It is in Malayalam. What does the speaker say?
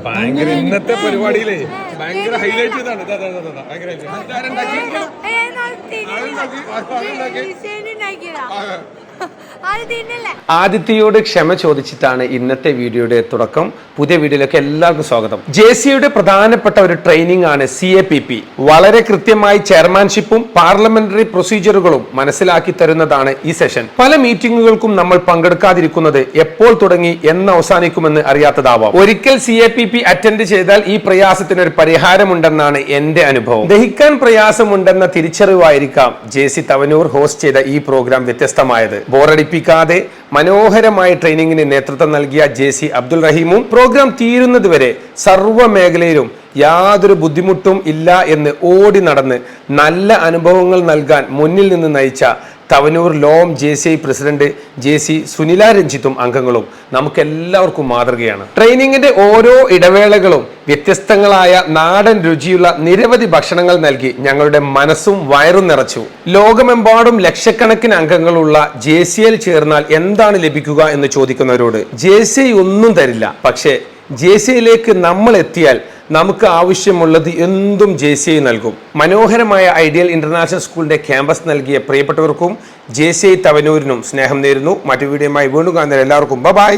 ഭയങ്കര ഇന്നത്തെ പരിപാടിയിലേ ഭയങ്കര ഹൈലൈറ്റ് ഇതാണ്. ആദിത്യയോട് ക്ഷമ ചോദിച്ചിട്ടാണ് ഇന്നത്തെ വീഡിയോയുടെ തുടക്കം. പുതിയ വീഡിയോയിലേക്ക് എല്ലാവർക്കും സ്വാഗതം. JCയുടെ പ്രധാനപ്പെട്ട ഒരു ട്രെയിനിങ് ആണ് CAPP. വളരെ കൃത്യമായി ചെയർമാൻഷിപ്പും പാർലമെന്ററി പ്രൊസീജിയറുകളും മനസ്സിലാക്കി തരുന്നതാണ് ഈ സെഷൻ. പല മീറ്റിംഗുകൾക്കും നമ്മൾ പങ്കെടുക്കാതിരിക്കുന്നത് എപ്പോൾ തുടങ്ങി എന്ന് അവസാനിക്കുമെന്ന് അറിയാത്തതാവാം. ഒരിക്കൽ CAPP അറ്റൻഡ് ചെയ്താൽ ഈ പ്രയാസത്തിന് ഒരു പരിഹാരമുണ്ടെന്നാണ് എന്റെ അനുഭവം. ദഹിക്കാൻ പ്രയാസമുണ്ടെന്ന തിരിച്ചറിവായിരിക്കാം JC തവനൂർ ഹോസ്റ്റ് ചെയ്ത ഈ പ്രോഗ്രാം വ്യത്യസ്തമായത്. ബോറടിപ്പിക്കാതെ മനോഹരമായ ട്രെയിനിങ്ങിന് നേതൃത്വം നൽകിയ JC അബ്ദുൾ റഹീമും പ്രോഗ്രാം തീരുന്നതുവരെ സർവ്വ മേഖലയിലും യാതൊരു ബുദ്ധിമുട്ടും ഇല്ല എന്ന് ഓടി നടന്ന് നല്ല അനുഭവങ്ങൾ നൽകാൻ മുന്നിൽ നിന്ന് നയിച്ച Thavanur LOM JCI president JC Sunila രഞ്ജിത്തും അംഗങ്ങളും നമുക്കെല്ലാവർക്കും മാതൃകയാണ്. ട്രെയിനിങ്ങിന്റെ ഓരോ ഇടവേളകളും വ്യത്യസ്തങ്ങളായ നാടൻ രുചിയുള്ള നിരവധി ഭക്ഷണങ്ങൾ നൽകി ഞങ്ങളുടെ മനസ്സും വയറും നിറച്ചു. ലോകമെമ്പാടും ലക്ഷക്കണക്കിന് അംഗങ്ങളുള്ള JCയിൽ ചേർന്നാൽ എന്താണ് ലഭിക്കുക എന്ന് ചോദിക്കുന്നവരോട് JCI ഒന്നും തരില്ല. പക്ഷേ JCയിലേക്ക് നമ്മൾ എത്തിയാൽ നമുക്ക് ആവശ്യമുള്ളത് എന്തും JCI നൽകും. മനോഹരമായ ഐഡിയൽ ഇന്റർനാഷണൽ സ്കൂളിന്റെ ക്യാമ്പസ് നൽകിയ പ്രിയപ്പെട്ടവർക്കും JCI തവനൂരിനും സ്നേഹം നേരുന്നു. മറ്റു വീഡിയോയുമായി വീണ്ടും കാണുന്നവരെ എല്ലാവർക്കും ബൈ.